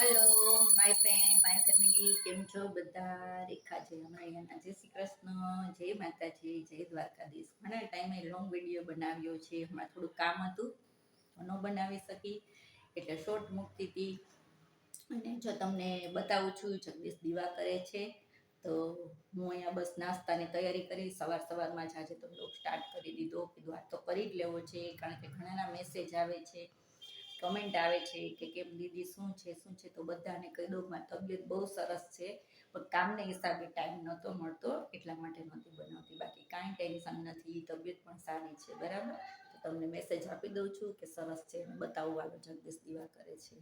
Hello my friend my family, કેમ છો બધા? રેખા છે હમણાં અહીંયાના. જય શ્રી કૃષ્ણ, જય માતાજી, જય દ્વારકાધીશ. ઘણા ટાઈમે લોંગ વિડીયો બનાવ્યો છે, હમણાં થોડું કામ હતું તો ન બનાવી શકી એટલે શોર્ટ મૂકતી હતી. અને જો તમને બતાવું છું, જગદીશ દીવા કરે છે તો હું અહીંયા બસ નાસ્તાની તૈયારી કરી. સવારમાં જ આજે તો બ્લોગ સ્ટાર્ટ કરી દીધો. કીધું આ તો કરી જ લેવો છે, કારણ કે ઘણાના મેસેજ આવે છે, કમેન્ટ આવે છે કે કેમ દીદી શું છે તો બધાને કહી દઉં મારી તબિયત બહુ સરસ છે, પણ કામને હિસાબે ટાઈમ નહોતો મળતો એટલા માટે નહોતી બનાવતી. બાકી કાંઈ ટેન્શન નથી, તબિયત પણ સારી છે. બરાબર, તો તમને મેસેજ આપી દઉં છું કે સરસ છે, બતાવવા જગદીશ દીવા કરે છે.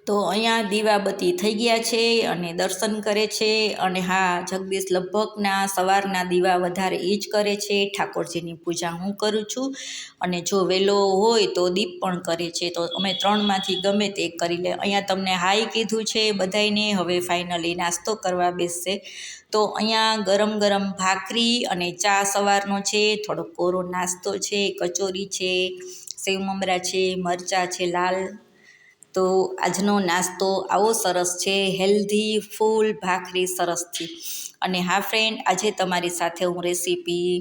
તો અહીંયા દીવાબત્તી થઈ ગયા છે અને દર્શન કરે છે. અને હા, જગદીશ લગભગના સવારના દીવા વધારે એ જ કરે છે. ઠાકોરજીની પૂજા હું કરું છું, અને જો વહેલો હોય તો દીપ પણ કરે છે. તો અમે ત્રણમાંથી ગમે તે કરી લે. અહીંયા તમને હાઈ કીધું છે બધાયને, હવે ફાઇનલી નાસ્તો કરવા બેસશે. તો અહીંયા ગરમ ગરમ ભાખરી અને ચા સવારનો છે, થોડો કોરો નાસ્તો છે, કચોરી છે, સેવ મમરા છે, મરચાં છે લાલ. તો આજનો નાસ્તો આવો સરસ છે, હેલ્ધી ફૂલ ભાખરી સરસથી. અને હા ફ્રેન્ડ, આજે તમારી સાથે હું રેસીપી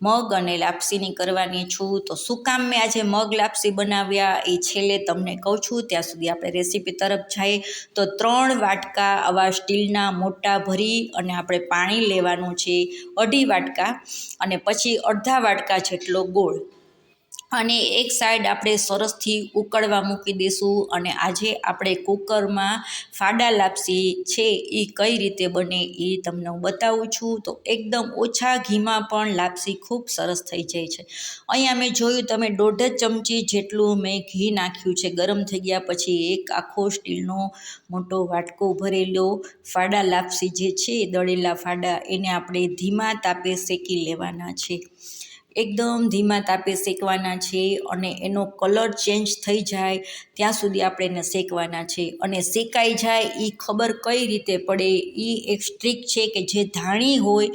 મગ અને લાપસીની કરવાની છું. તો શું કામ મેં આજે મગ લાપસી બનાવ્યા એ છેલ્લે તમને કહું છું. ત્યાં સુધી આપણે રેસીપી તરફ જઈએ. તો 3 વાટકા આવા સ્ટીલના મોટા ભરી અને આપણે પાણી લેવાનું છે, 2.5 વાટકા, અને પછી અડધા વાટકા જેટલો ગોળ, અને એક સાઈડ આપણે સરસથી ઉકળવા મૂકી દઈશું. અને આજે આપણે કુકરમાં ફાડા લાપસી છે એ કઈ રીતે બને એ તમને હું બતાવું છું. તો એકદમ ઓછા ઘીમાં પણ લાપસી ખૂબ સરસ થઈ જાય છે. અહીંયા મેં જોયું, તમે 1.5 ચમચી જેટલું મેં ઘી નાખ્યું છે. ગરમ થઈ ગયા પછી એક આખો સ્ટીલનો મોટો વાટકો ભરેલો ફાડા લાપસી જે છે, દળેલા ફાડા, એને આપણે ધીમા તાપે શેકી લેવાના છે. એકદમ ધીમા તાપે શેકવાના છે, અને એનો કલર ચેન્જ થઈ જાય ત્યાં સુધી આપણે એને શેકવાના છે. અને શેકાઈ જાય એ ખબર કઈ રીતે પડે, એ એક ટ્રીક છે કે જે ધાણી હોય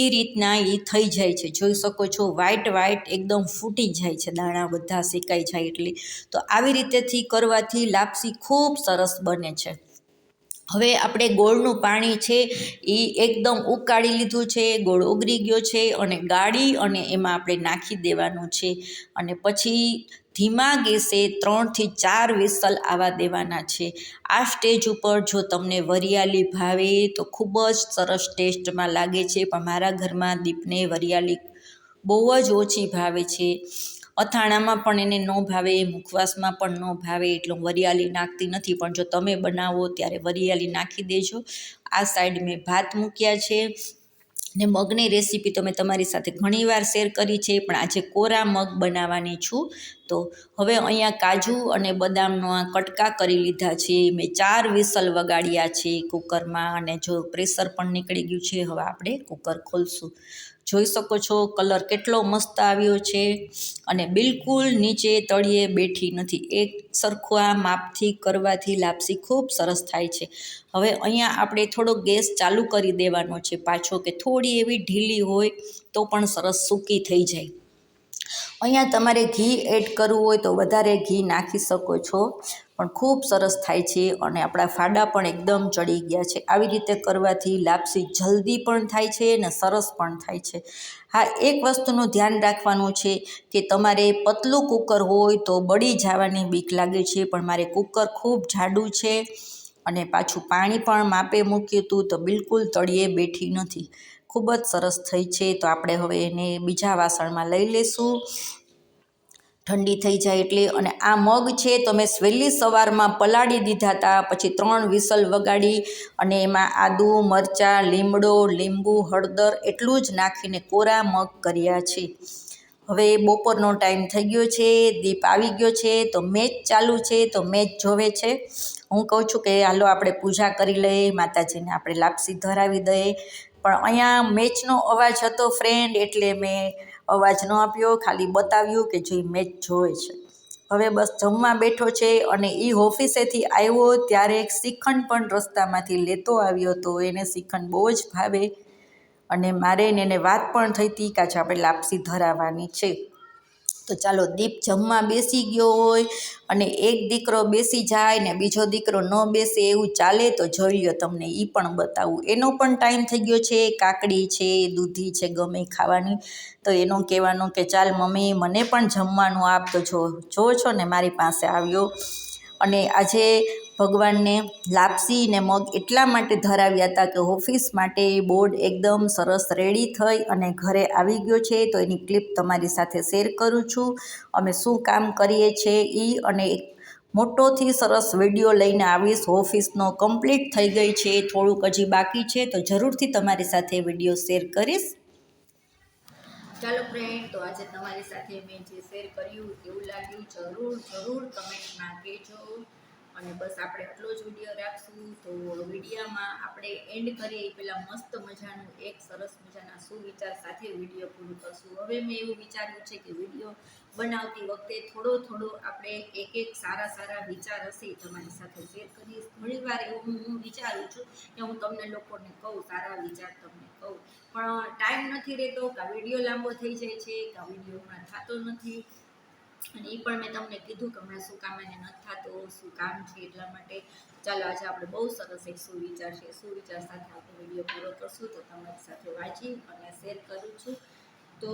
એ રીતના એ થઈ જાય છે. જોઈ શકો છો, વ્હાઈટ એકદમ ફૂટી જાય છે, દાણા બધા શેકાઈ જાય એટલે. તો આવી રીતેથી કરવાથી લાપસી ખૂબ સરસ બને છે. હવે આપણે ગોળનું પાણી છે એ એકદમ ઉકાળી લીધું છે, ગોળ ઓગળી ગયો છે, અને ગાળી અને એમાં આપણે નાખી દેવાનું છે. અને પછી ધીમા ગેસે 3 થી 4 વિસલ આવવા દેવાના છે. આ સ્ટેજ ઉપર જો તમને વરિયાળી ભાવે તો ખૂબ જ સરસ ટેસ્ટમાં લાગે છે, પણ મારા ઘરમાં દીપને વરિયાળી બહુ જ ઓછી ભાવે છે. અથાણામાં પણ એને ન ભાવે, મુખવાસમાં પણ ન ભાવે, એટલે હું વરિયાળી નાખતી નથી. પણ જો તમે બનાવો ત્યારે વરિયાળી નાખી દેજો. આ સાઈડ મેં ભાત મૂક્યા છે, ને મગની રેસીપી તો મેં તમારી સાથે ઘણીવાર શેર કરી છે, પણ આજે કોરા મગ બનાવવાની છું. તો હવે અહીંયા કાજુ અને બદામનો કટકા કરી લીધા છે. મેં 4 વિસલ વગાડ્યા છે કુકરમાં, અને જો પ્રેશર પણ નીકળી ગયું છે. હવે આપણે કુકર ખોલશું. જોઈ શકો છો કલર કેટલો મસ્ત આવ્યો છે, અને બિલકુલ નીચે તળિયે બેઠી નથી. એક સરખું આ માપથી કરવાથી લાપસી ખૂબ સરસ થાય છે. હવે અહીંયા આપણે થોડો ગેસ ચાલુ કરી દેવાનો છે પાછો, કે થોડી એવી ઢીલી હોય તો પણ સરસ સૂકી થઈ જાય. અહીંયા તમારે ઘી એડ કરવું હોય તો વધારે ઘી નાખી શકો છો, પણ ખૂબ સરસ થાય છે. અને આપણા ફાડા પણ એકદમ ચડી ગયા છે. આવી રીતે કરવાથી લાપસી જલ્દી પણ થાય છે અને સરસ પણ થાય છે. હા, એક વસ્તુનું ધ્યાન રાખવાનું છે કે તમારે પતલું કુકર હોય તો બળી જવાની બીક લાગે છે, પણ મારે કુકર ખૂબ જાડું છે, અને પાછું પાણી પણ માપે મૂક્યું હતું તો બિલકુલ તળિયે બેઠી નથી. ખૂબ જ સરસ થઈ છે. તો આપણે હવે એને બીજા વાસણમાં લઈ લઈશું ઠંડી થઈ જાય એટલે. અને આ મગ છે તો મેં વહેલી સવારમાં પલાળી દીધા હતા, પછી 3 વિસલ વગાડી અને એમાં આદુ, મરચાં, લીમડો, લીંબુ, હળદર એટલું જ નાખીને કોરા મગ કર્યા છે. હવે બપોરનો ટાઈમ થઈ ગયો છે, દીપ આવી ગયો છે, તો મેચ ચાલુ છે, તો મેચ જોવે છે. હું કહું છું કે હાલો આપણે પૂજા કરી લઈએ, માતાજીને આપણે લાપસી ધરાવી દઈએ. પણ અહીંયા મેચનો અવાજ હતો ફ્રેન્ડ, એટલે મેં અવાજ ન આપ્યો, ખાલી બતાવ્યું કે જે મેચ જોવે છે. હવે બસ જમવા બેઠો છે, અને એ ઓફિસેથી આવ્યો ત્યારે એક શ્રીખંડ પણ રસ્તામાંથી લેતો આવ્યો હતો. એને શ્રીખંડ બહુ જ ભાવે, અને મારે એને વાત પણ થઈ હતી કે આજે આપણે લાપસી ધરાવવાની છે. તો ચાલો દીપ જમવા બેસી ગયો હોય અને એક દીકરો બેસી જાય ને બીજો દીકરો ન બેસે એવું ચાલે તો જોઈ લો, તમને એ પણ બતાવું. એનો પણ ટાઈમ થઈ ગયો છે, કાકડી છે, દૂધી છે, ગમે ખાવાની. તો એનું કહેવાનું કે ચાલ મમ્મી મને પણ જમવાનું આપ. તો જો છો ને મારી પાસે આવ્યો અને આજે ભગવાનને લાપસી ને મગ એટલા માટે ધરાવ્યા હતા કે ઓફિસ માટે બોર્ડ એકદમ સરસ રેડી થઈ અને ઘરે આવી ગયો છે. તો એની ક્લિપ તમારી સાથે શેર કરું છું. અમે શું કામ કરીએ છીએ એ અને એક મોટોથી સરસ વિડીયો લઈને આવીશ. ઓફિસનો કમ્પ્લીટ થઈ ગઈ છે, થોડુંક હજી બાકી છે, તો જરૂરથી તમારી સાથે વિડીયો શેર કરીશ. ચાલો ફ્રેન્ડ, તો આજે તમારી સાથે મેં જે શેર કર્યું કેવું લાગ્યું જરૂર કમેન્ટમાં કહેજો. અને બસ આપણે આટલો જ વિડીયો રાખશું. તો વિડીયોમાં આપણે એન્ડ કરીએ એ પહેલાં મસ્ત મજાનું એક સરસ મજાના સુવિચાર સાથે વિડીયો પૂરું કરશું. હવે મેં એવું વિચાર્યું છે કે વિડીયો બનાવતી વખતે થોડો આપણે એક સારા વિચાર હશે તમારી સાથે શેર કરીશ. ઘણીવાર એવું હું વિચારું છું કે હું તમને લોકોને કહું, સારા વિચાર તમને કહું, પણ ટાઈમ નથી રહેતો, કાં વિડીયો લાંબો થઈ જાય છે, કાં વિડીયો હમણાં થતો નથી. અને એ પણ મેં તમને કીધું કે હમણાં શું કામ એને નથી થતો, શું કામ છે, એટલા માટે ચાલો આજે આપણે બહુ સરસ એક સુવિચાર છે, સુવિચાર સાથે આપણે વિડીયો પૂરો કરશું. તો તમારી સાથે વાંચી અને શેર કરું છું. તો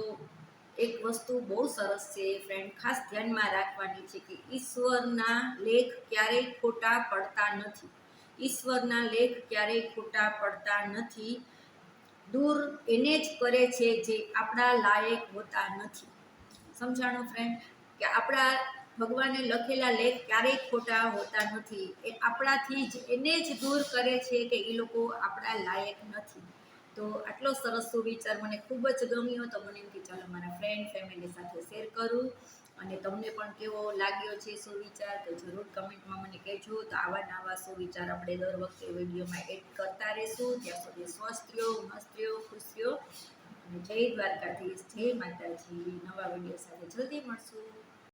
એક વસ્તુ બહુ સરસ છે ફ્રેન્ડ, ખાસ ધ્યાનમાં રાખવાની છે કે ઈશ્વરના લેખ ક્યારેય ખોટા પડતા નથી. ઈશ્વરના લેખ ક્યારેય ખોટા પડતા નથી. દૂર એને જ કરે છે જે આપણા લાયક હોતા નથી. સમજાણું ફ્રેન્ડ? કે આપણા ભગવાને લખેલા લેખ ક્યારેય ખોટા હોતા નથી. એ આપણાથી જ એને જ દૂર કરે છે કે એ લોકો આપણા લાયક નથી. તો આટલો સરસ સુવિચાર મને ખૂબ જ ગમ્યો. તો મને એમ કે ચાલો મારા ફ્રેન્ડ ફેમિલી સાથે શેર કરું. અને તમને પણ કેવો લાગ્યો છે સુવિચાર તો જરૂર કમેન્ટમાં મને કહેજો. તો આવા સુવિચાર આપણે દર વખતે વિડીયોમાં એડ કરતા રહીશું. ત્યાં સુધી સ્વસ્થ રહ્યો, મસ્ત રહ્યો, ખુશ રહ્યો. અને જય દ્વારકાધીશ, જય માતાજી. નવા વિડીયો સાથે જલ્દી મળશું.